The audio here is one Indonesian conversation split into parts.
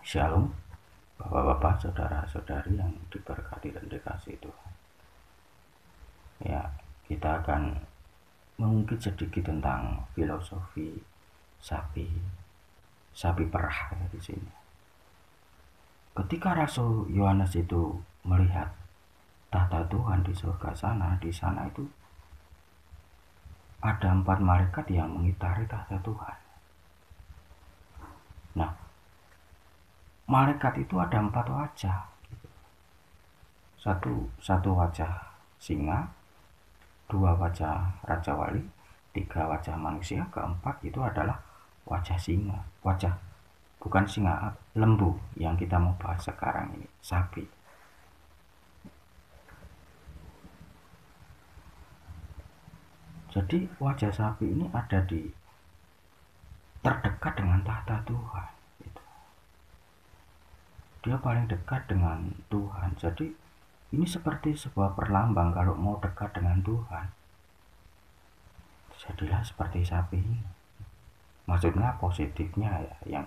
Shalom, bapak-bapak, saudara-saudari yang diberkati dan dikasihi Tuhan. Ya, kita akan mengungkit sedikit tentang filosofi sapi perah ya, di sini. Ketika Rasul Yohanes itu melihat tahta Tuhan di surga sana, di sana itu ada 4 malaikat yang mengitari tahta Tuhan. Nah, malaikat itu ada 4 wajah. Satu wajah singa, 2 wajah Raja Wali, 3 wajah manusia, keempat itu adalah wajah singa, bukan singa, lembu yang kita mau bahas sekarang ini, sapi. Jadi wajah sapi ini ada di terdekat dengan tahta Tuhan. Dia paling dekat dengan Tuhan. Jadi ini seperti sebuah perlambang kalau mau dekat dengan Tuhan. Jadilah seperti sapi ini. Maksudnya positifnya ya, yang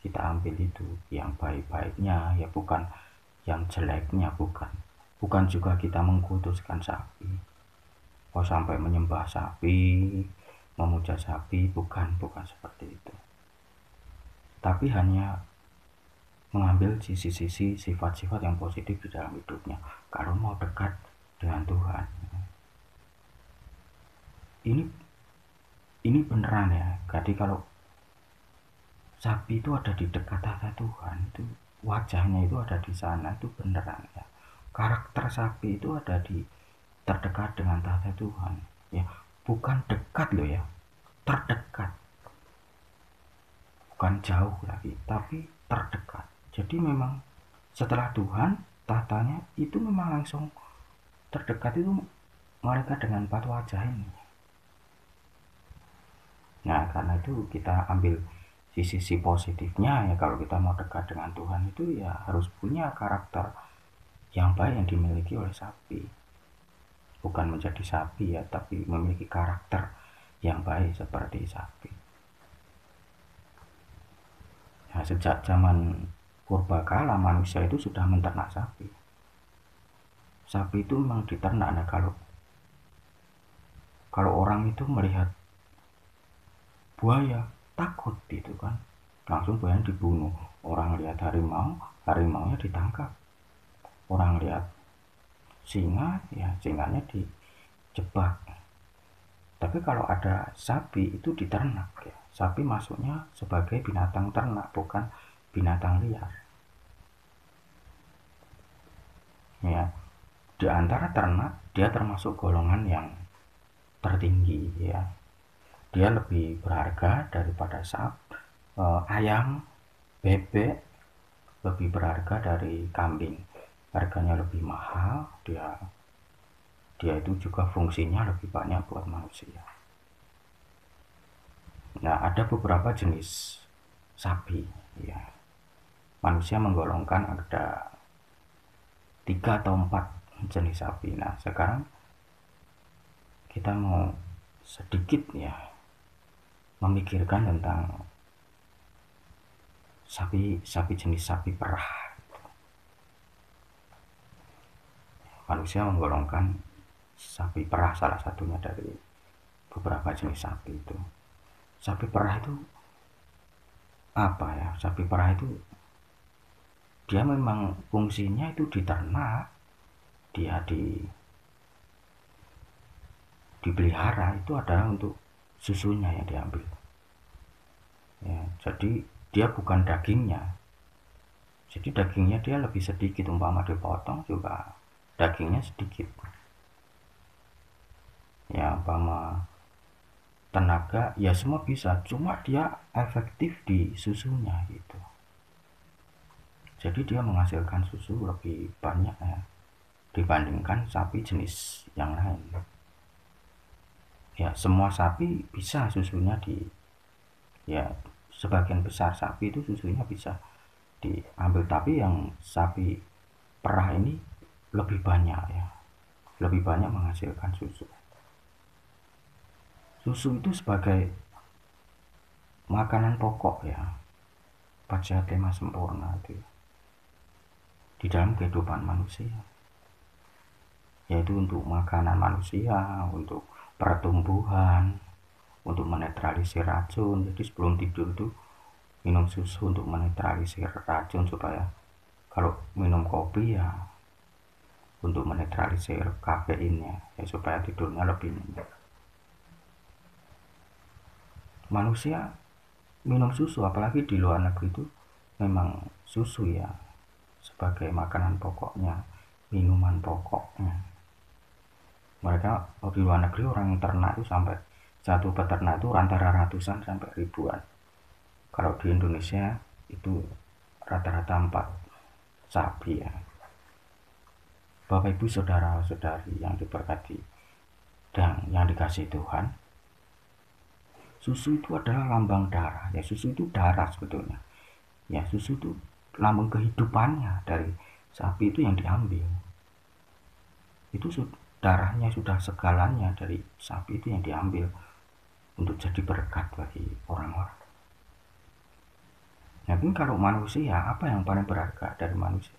kita ambil itu yang baik-baiknya ya, bukan yang jeleknya, bukan juga kita mengkuduskan sapi, sampai menyembah sapi, memuja sapi, bukan seperti itu, tapi hanya mengambil sisi-sisi sifat-sifat yang positif di dalam hidupnya kalau mau dekat dengan Tuhan. Ini beneran ya. Jadi kalau sapi itu ada di dekat tahta Tuhan, itu wajahnya itu ada di sana, itu beneran ya. Karakter sapi itu ada di terdekat dengan tahta Tuhan ya, bukan dekat loh ya, terdekat, bukan jauh lagi, tapi terdekat. Jadi memang setelah Tuhan, tahtanya itu memang langsung terdekat, itu mereka dengan 4 wajah ini. Nah, karena itu kita ambil sisi positifnya ya, kalau kita mau dekat dengan Tuhan itu ya harus punya karakter yang baik yang dimiliki oleh sapi. Bukan menjadi sapi ya, tapi memiliki karakter yang baik seperti sapi. Nah, sejak zaman purbakala manusia itu sudah menternak sapi. Sapi itu memang diternak. Nah, kalau orang itu melihat buaya takut gitu kan, langsung buaya dibunuh. Orang lihat harimaunya ditangkap. Orang lihat singa, ya singanya dijebak. Tapi kalau ada sapi itu diternak ya. Sapi masuknya sebagai binatang ternak, bukan binatang liar. Ya, di antara ternak dia termasuk golongan yang tertinggi ya. Dia lebih berharga daripada ayam, bebek, lebih berharga dari kambing. Harganya lebih mahal, dia itu juga fungsinya lebih banyak buat manusia. Nah, ada beberapa jenis sapi ya. Manusia menggolongkan ada 3 atau 4 jenis sapi. Nah, sekarang kita mau sedikit ya memikirkan tentang sapi jenis sapi perah. Manusia menggolongkan sapi perah, salah satunya dari beberapa jenis sapi itu. Sapi perah itu apa ya? Sapi perah itu dia memang fungsinya itu diternak, dia dipelihara, itu adalah untuk susunya yang diambil ya. Jadi dia bukan dagingnya. Jadi dagingnya dia lebih sedikit, umpama dipotong juga dagingnya sedikit ya. Umpama tenaga ya semua bisa, cuma dia efektif di susunya gitu. Jadi dia menghasilkan susu lebih banyak ya, dibandingkan sapi jenis yang lain ya. Semua sapi bisa susunya ya, sebagian besar sapi itu susunya bisa diambil, tapi yang sapi perah ini lebih banyak ya, lebih banyak menghasilkan susu. Susu itu sebagai makanan pokok ya. pada tema sempurna itu di dalam kehidupan manusia, yaitu untuk makanan manusia, untuk pertumbuhan, untuk menetralisir racun. Jadi sebelum tidur itu minum susu untuk menetralisir racun, supaya kalau minum kopi ya untuk menetralisir kafeinnya, ya supaya tidurnya lebih nyenyak. Manusia minum susu, apalagi di luar negeri itu memang susu ya sebagai makanan pokoknya, minuman pokoknya. Mereka di luar negeri orang ternak itu sampai satu peternak itu antara ratusan sampai ribuan. Kalau di Indonesia itu rata-rata 4 sapi ya. Bapak Ibu saudara-saudari yang diberkati dan yang dikasihi Tuhan, susu itu adalah lambang darah. Ya, susu itu darah sebetulnya. Ya, susu itu lambang kehidupannya dari sapi itu yang diambil. Itu darahnya sudah segalanya dari sapi itu yang diambil untuk jadi berkat bagi orang-orang. Nah, kalau manusia, apa yang paling berharga dari manusia?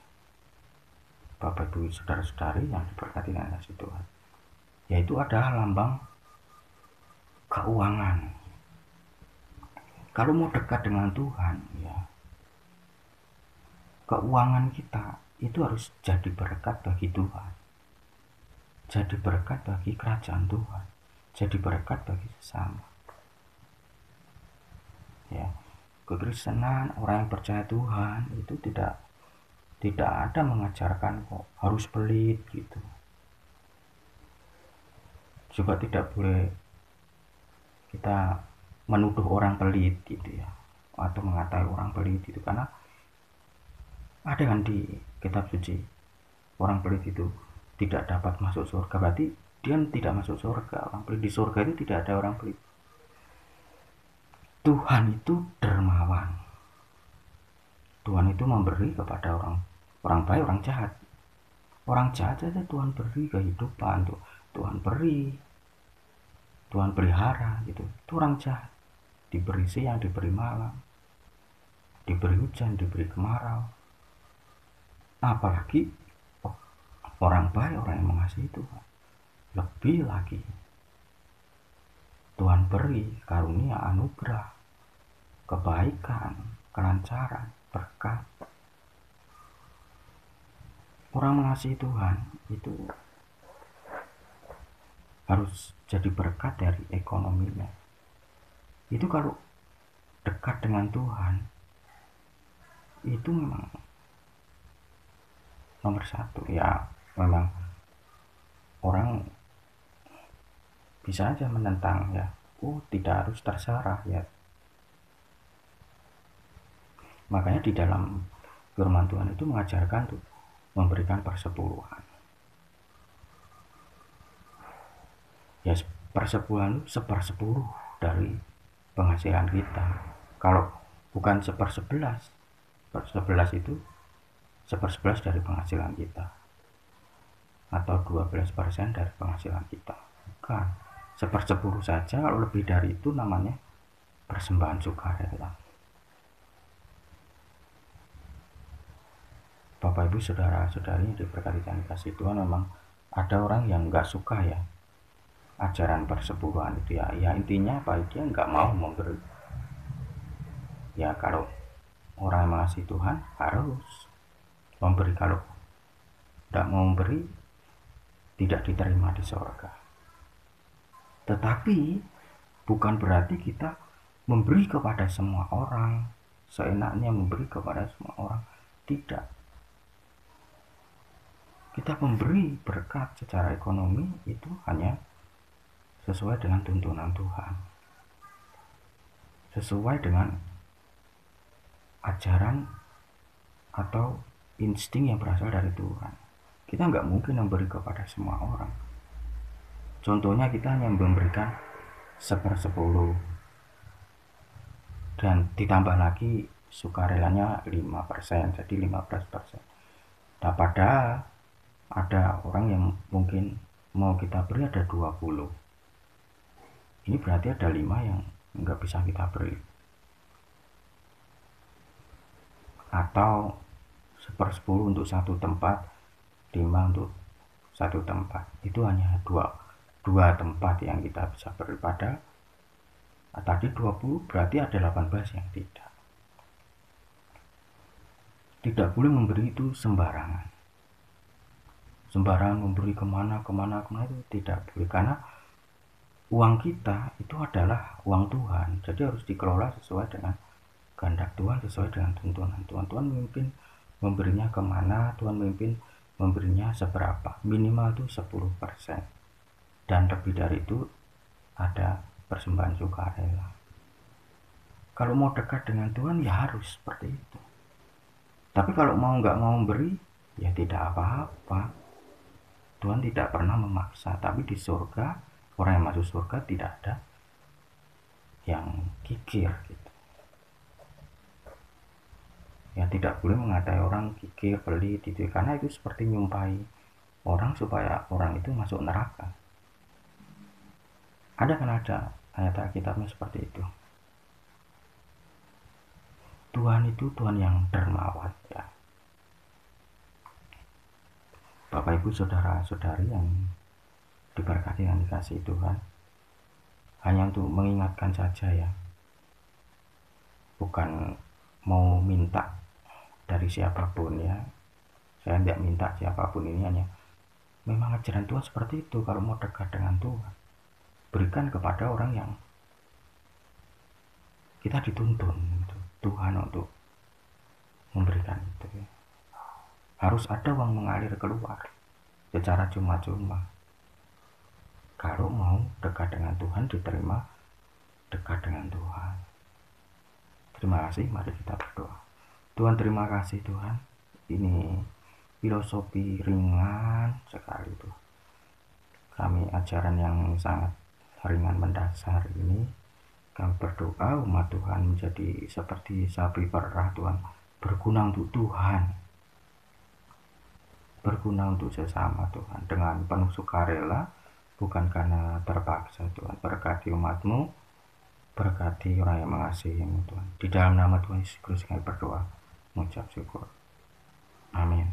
Bapak Ibu saudara-saudari yang diberkati dengan kasih Tuhan, yaitu adalah lambang keuangan. Kalau mau dekat dengan Tuhan, ya keuangan kita itu harus jadi berkat bagi Tuhan, jadi berkat bagi kerajaan Tuhan, jadi berkat bagi sesama. Ya, kekristenan, orang yang percaya Tuhan itu tidak ada mengajarkan kok harus pelit gitu. Juga tidak boleh kita menuduh orang pelit gitu ya, atau mengatai orang pelit itu, karena ada kan di kitab suci orang pelit itu tidak dapat masuk surga, berarti dia tidak masuk surga. Orang pelit di surga itu tidak ada orang pelit. Tuhan itu dermawan. Tuhan itu memberi kepada orang baik, orang jahat. Orang jahat saja Tuhan beri kehidupan tuh. Tuhan pelihara gitu. Itu orang jahat. Diberi siang, diberi malam, diberi hujan, diberi kemarau. Apalagi orang baik, orang yang mengasihi Tuhan. Lebih lagi Tuhan beri karunia, anugerah, kebaikan, kelancaran, berkat. Orang mengasihi Tuhan itu harus jadi berkat dari ekonominya. Itu kalau dekat dengan Tuhan, itu memang nomor satu. Ya memang orang bisa aja menentang ya, tidak harus terserah ya. Makanya di dalam firman Tuhan itu mengajarkan tuh memberikan persepuluhan. Ya, persepuluhan itu 1/10 dari penghasilan kita. Kalau bukan 1/11, 1/11 itu 1/11 dari penghasilan kita, atau 12% dari penghasilan kita. Bukan 1/10 saja. Kalau lebih dari itu namanya persembahan sukarela. Bapak Ibu saudara-saudari yang diberkati dan kasih Tuhan, memang ada orang yang nggak suka ya ajaran persepuluhan itu ya intinya apa, dia nggak mau memberi. Ya kalau orang yang mengasihi Tuhan harus memberi. Kalau tidak mau memberi, tidak diterima di surga. Tetapi bukan berarti kita memberi kepada semua orang, seenaknya memberi kepada semua orang. Tidak. Kita memberi berkat secara ekonomi itu hanya sesuai dengan tuntunan Tuhan, sesuai dengan ajaran atau insting yang berasal dari Tuhan. Kita nggak mungkin memberi kepada semua orang. Contohnya kita hanya memberikan 1/10 dan ditambah lagi sukarelanya 5%, jadi 15%. Nah, padahal ada orang yang mungkin mau kita beri ada 20. Ini berarti ada 5 yang nggak bisa kita beri. atau 1/10 untuk satu tempat, 5 untuk satu tempat. Itu hanya dua tempat yang kita bisa beribadah. Tadi 20, berarti ada 18 yang tidak. Tidak boleh memberi itu sembarangan. Sembarangan memberi kemana itu tidak boleh, karena uang kita itu adalah uang Tuhan, jadi harus dikelola sesuai dengan kehendak Tuhan, sesuai dengan tuntunan Tuhan. Tuhan memimpin memberinya kemana, Tuhan memimpin memberinya seberapa, minimal itu 10%, dan lebih dari itu ada persembahan sukarela. Kalau mau dekat dengan Tuhan ya harus seperti itu. Tapi kalau nggak mau memberi ya tidak apa-apa. Tuhan tidak pernah memaksa. Tapi di surga, orang yang masuk surga tidak ada yang kikir gitu. Ya tidak boleh mengatai orang kikir, pelit gitu, karena itu seperti nyumpahi orang supaya orang itu masuk neraka. Ada kan ada ayat Alkitabnya seperti itu. Tuhan itu Tuhan yang dermawan ya. Bapak Ibu saudara-saudari yang diberkati dan dikasihi Tuhan, hanya untuk mengingatkan saja ya, bukan mau minta dari siapapun ya. Saya tidak minta siapapun, ini hanya memang ajaran Tuhan seperti itu. Kalau mau dekat dengan Tuhan, berikan kepada orang yang kita dituntun gitu, Tuhan untuk memberikan itu ya. Harus ada uang mengalir keluar secara cuma-cuma. Kalau mau dekat dengan Tuhan, diterima dekat dengan Tuhan. Terima kasih, mari kita berdoa. Tuhan, terima kasih Tuhan, ini filosofi ringan sekali tuh. Kami ajaran yang sangat ringan mendasar ini, kami berdoa umat Tuhan menjadi seperti sapi perah Tuhan, berguna untuk Tuhan, berguna untuk sesama Tuhan, dengan penuh sukarela, bukan karena terpaksa Tuhan. Berkati umat-Mu, berkati orang yang mengasihi-Mu Tuhan. Di dalam nama Tuhan Yesus Kristus kami berdoa, mengucap syukur. Amin.